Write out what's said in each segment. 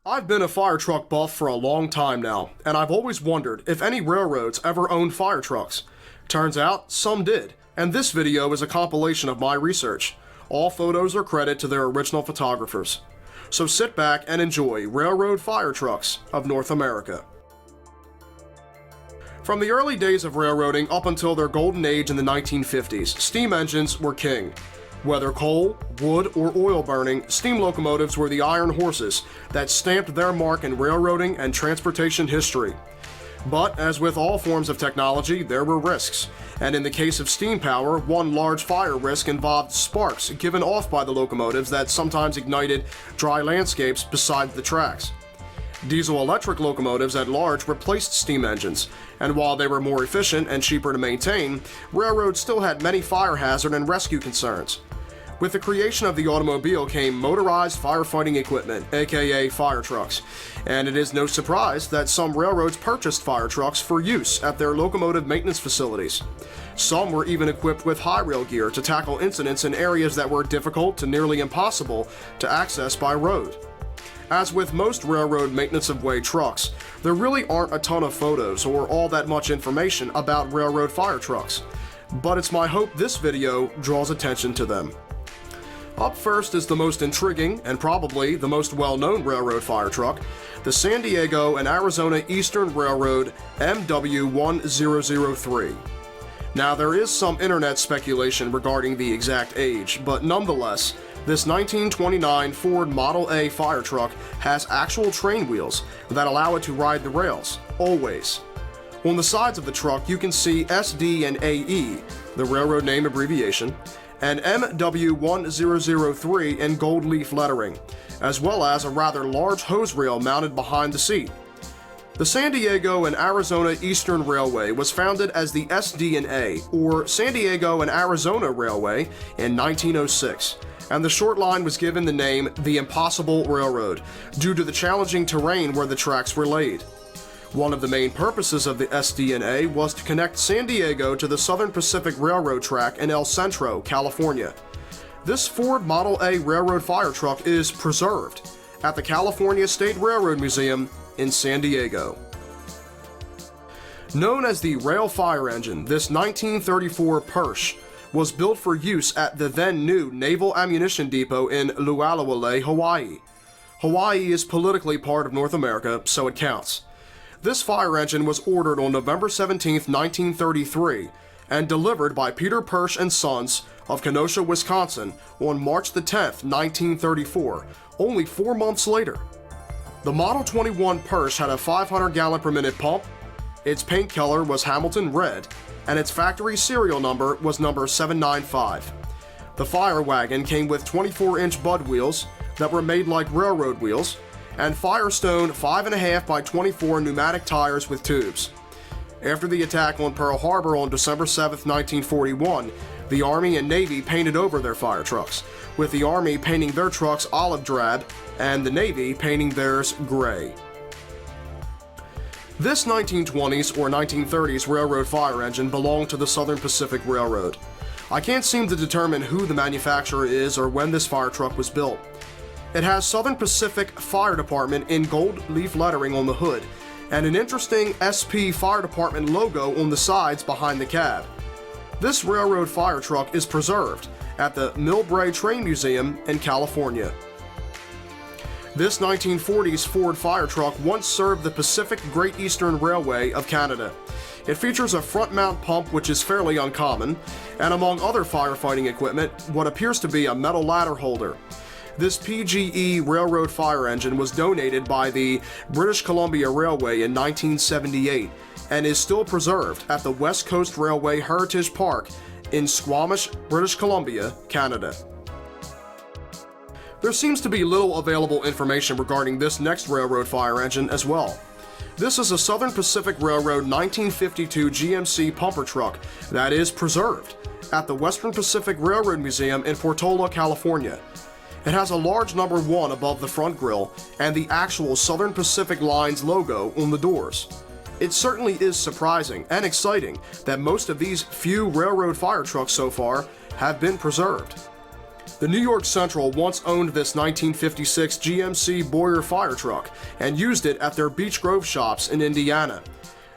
I've been a fire truck buff for a long time now, and I've always wondered if any railroads ever owned fire trucks. Turns out, some did, and this video is a compilation of my research. All photos are credit to their original photographers. So sit back and enjoy railroad fire trucks of North America. From the early days of railroading up until their golden age in the 1950s, steam engines were king. Whether coal, wood, or oil burning, steam locomotives were the iron horses that stamped their mark in railroading and transportation history. But, as with all forms of technology, there were risks, and in the case of steam power, one large fire risk involved sparks given off by the locomotives that sometimes ignited dry landscapes beside the tracks. Diesel-electric locomotives at large replaced steam engines, and while they were more efficient and cheaper to maintain, railroads still had many fire hazard and rescue concerns. With the creation of the automobile came motorized firefighting equipment, aka fire trucks, and it is no surprise that some railroads purchased fire trucks for use at their locomotive maintenance facilities. Some were even equipped with high rail gear to tackle incidents in areas that were difficult to nearly impossible to access by road. As with most railroad maintenance-of-way trucks, there really aren't a ton of photos or all that much information about railroad fire trucks, but it's my hope this video draws attention to them. Up first is the most intriguing and probably the most well-known railroad fire truck, the San Diego and Arizona Eastern Railroad MW1003. Now, there is some internet speculation regarding the exact age, but nonetheless, this 1929 Ford Model A fire truck has actual train wheels that allow it to ride the rails, always. On the sides of the truck you can see SD and AE, the railroad name abbreviation, and MW1003 in gold leaf lettering, as well as a rather large hose reel mounted behind the seat. The San Diego and Arizona Eastern Railway was founded as the SD&A, or San Diego and Arizona Railway, in 1906, and the short line was given the name the Impossible Railroad due to the challenging terrain where the tracks were laid. One of the main purposes of the SD&A was to connect San Diego to the Southern Pacific Railroad track in El Centro, California. This Ford Model A railroad fire truck is preserved at the California State Railroad Museum in San Diego. Known as the Rail Fire Engine, this 1934 Persh was built for use at the then-new Naval Ammunition Depot in Lualawale, Hawaii. Hawaii is politically part of North America, so it counts. This fire engine was ordered on November 17, 1933, and delivered by Peter Persh and Sons of Kenosha, Wisconsin on March 10, 1934, only 4 months later. The Model 21 Persh had a 500-gallon-per-minute pump, its paint color was Hamilton Red, and its factory serial number was number 795. The fire wagon came with 24-inch Bud wheels that were made like railroad wheels, and Firestone 5.5 by 24 pneumatic tires with tubes. After the attack on Pearl Harbor on December 7, 1941, the Army and Navy painted over their fire trucks, with the Army painting their trucks olive drab and the Navy painting theirs gray. This 1920s or 1930s railroad fire engine belonged to the Southern Pacific Railroad. I can't seem to determine who the manufacturer is or when this fire truck was built. It has Southern Pacific Fire Department in gold leaf lettering on the hood, and an interesting SP Fire Department logo on the sides behind the cab. This railroad fire truck is preserved at the Millbrae Train Museum in California. This 1940s Ford fire truck once served the Pacific Great Eastern Railway of Canada. It features a front-mount pump, which is fairly uncommon, and among other firefighting equipment, what appears to be a metal ladder holder. This PGE railroad fire engine was donated by the British Columbia Railway in 1978 and is still preserved at the West Coast Railway Heritage Park in Squamish, British Columbia, Canada. There seems to be little available information regarding this next railroad fire engine as well. This is a Southern Pacific Railroad 1952 GMC pumper truck that is preserved at the Western Pacific Railroad Museum in Portola, California. It has a large number 1 above the front grille and the actual Southern Pacific Line's logo on the doors. It certainly is surprising and exciting that most of these few railroad fire trucks so far have been preserved. The New York Central once owned this 1956 GMC Boyer fire truck and used it at their Beech Grove shops in Indiana.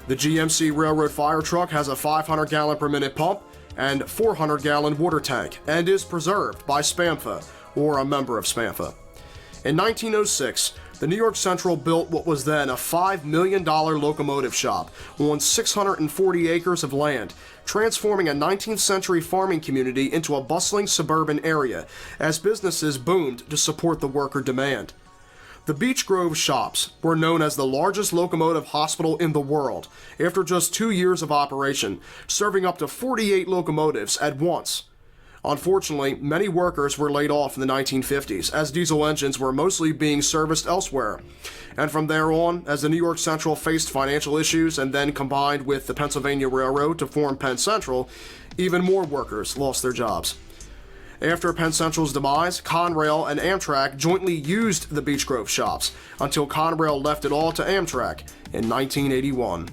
The GMC Railroad fire truck has a 500-gallon per minute pump and 400-gallon water tank and is preserved by SPAMFA, or a member of SPAMFA. In 1906, the New York Central built what was then a $5 million locomotive shop on 640 acres of land, transforming a 19th century farming community into a bustling suburban area as businesses boomed to support the worker demand. The Beech Grove shops were known as the largest locomotive hospital in the world after just 2 years of operation, serving up to 48 locomotives at once. Unfortunately, many workers were laid off in the 1950s as diesel engines were mostly being serviced elsewhere. And from there on, as the New York Central faced financial issues and then combined with the Pennsylvania Railroad to form Penn Central, even more workers lost their jobs. After Penn Central's demise, Conrail and Amtrak jointly used the Beech Grove shops until Conrail left it all to Amtrak in 1981.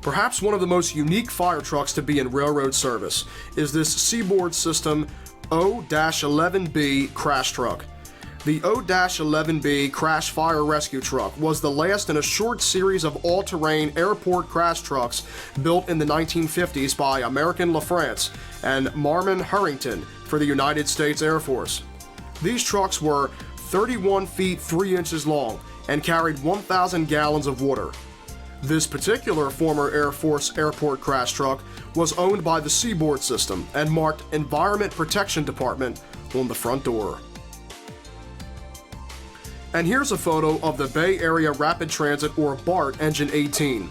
Perhaps one of the most unique fire trucks to be in railroad service is this Seaboard System O-11B crash truck. The O-11B Crash Fire Rescue Truck was the last in a short series of all-terrain airport crash trucks built in the 1950s by American LaFrance and Marmon Harrington for the United States Air Force. These trucks were 31 feet 3 inches long and carried 1,000 gallons of water. This particular former Air Force airport crash truck was owned by the Seaboard System and marked Environment Protection Department on the front door. And here's a photo of the Bay Area Rapid Transit, or BART, Engine 18.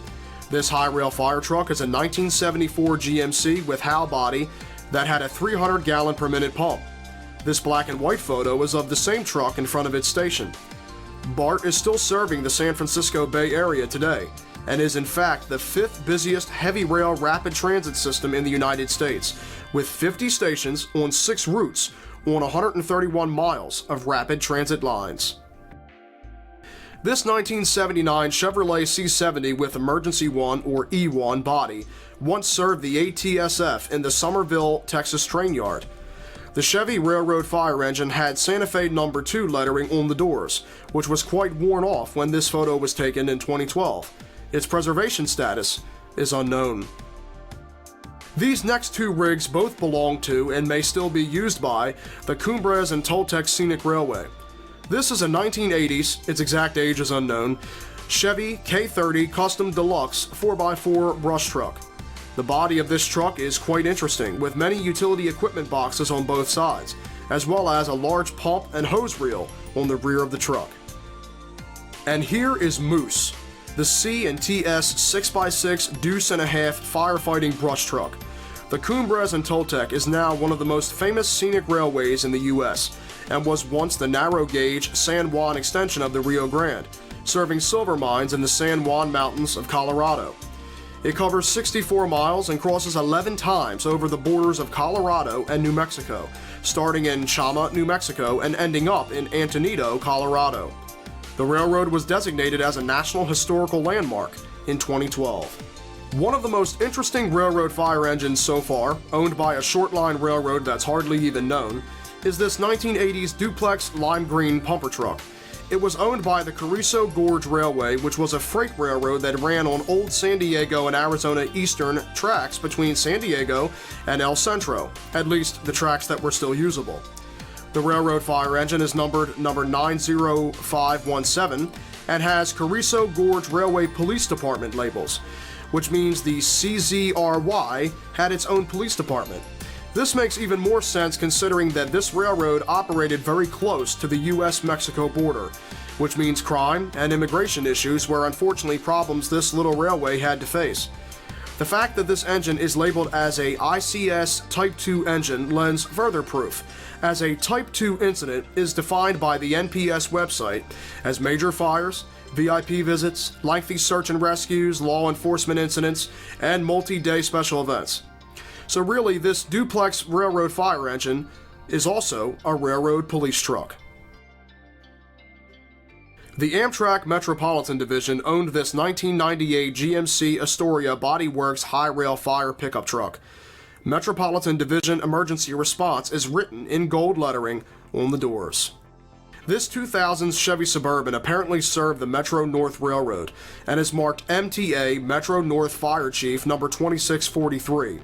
This high-rail fire truck is a 1974 GMC with Howe body that had a 300-gallon per minute pump. This black and white photo is of the same truck in front of its station. BART is still serving the San Francisco Bay Area today, and is in fact the 5th busiest heavy rail rapid transit system in the United States, with 50 stations on 6 routes on 131 miles of rapid transit lines. This 1979 Chevrolet C70 with Emergency 1 or E1 body once served the ATSF in the Somerville, Texas train yard. The Chevy Railroad fire engine had Santa Fe No. 2 lettering on the doors, which was quite worn off when this photo was taken in 2012. Its preservation status is unknown. These next 2 rigs both belong to and may still be used by the Cumbres and Toltec Scenic Railway. This is a 1980s, its exact age is unknown, Chevy K30 Custom Deluxe 4x4 brush truck. The body of this truck is quite interesting, with many utility equipment boxes on both sides, as well as a large pump and hose reel on the rear of the truck. And here is Moose, the C&TS 6x6 deuce and a half firefighting brush truck. The Cumbres and Toltec is now one of the most famous scenic railways in the U.S. and was once the narrow-gauge San Juan extension of the Rio Grande, serving silver mines in the San Juan Mountains of Colorado. It covers 64 miles and crosses 11 times over the borders of Colorado and New Mexico, starting in Chama, New Mexico, and ending up in Antonito, Colorado. The railroad was designated as a National Historical Landmark in 2012. One of the most interesting railroad fire engines so far, owned by a short-line railroad that's hardly even known, is this 1980s duplex lime green pumper truck. It was owned by the Carrizo Gorge Railway, which was a freight railroad that ran on old San Diego and Arizona Eastern tracks between San Diego and El Centro, at least the tracks that were still usable. The railroad fire engine is numbered number 90517 and has Carrizo Gorge Railway Police Department labels, which means the CZRY had its own police department. This makes even more sense considering that this railroad operated very close to the US-Mexico border, which means crime and immigration issues were unfortunately problems this little railway had to face. The fact that this engine is labeled as a ICS Type 2 engine lends further proof, as a Type 2 incident is defined by the NPS website as major fires, VIP visits, lengthy search and rescues, law enforcement incidents, and multi-day special events. So really, this duplex railroad fire engine is also a railroad police truck. The Amtrak Metropolitan Division owned this 1998 GMC Astoria Body Works high rail fire pickup truck. Metropolitan Division Emergency Response is written in gold lettering on the doors. This 2000s Chevy Suburban apparently served the Metro North Railroad and is marked MTA Metro North Fire Chief number 2643.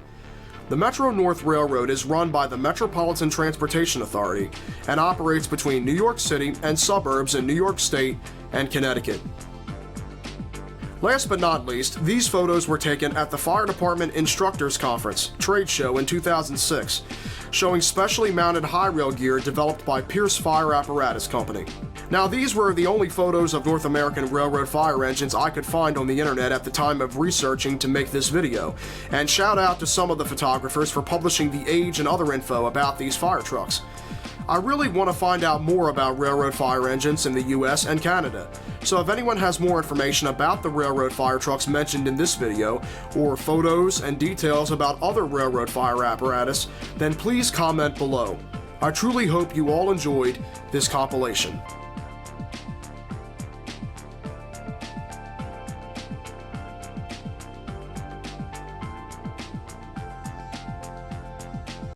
The Metro North Railroad is run by the Metropolitan Transportation Authority and operates between New York City and suburbs in New York State and Connecticut. Last but not least, these photos were taken at the Fire Department Instructors Conference trade show in 2006, showing specially mounted high rail gear developed by Pierce Fire Apparatus Company. Now, these were the only photos of North American Railroad fire engines I could find on the internet at the time of researching to make this video, and shout out to some of the photographers for publishing the age and other info about these fire trucks. I really want to find out more about railroad fire engines in the US and Canada, so if anyone has more information about the railroad fire trucks mentioned in this video, or photos and details about other railroad fire apparatus, then please comment below. I truly hope you all enjoyed this compilation.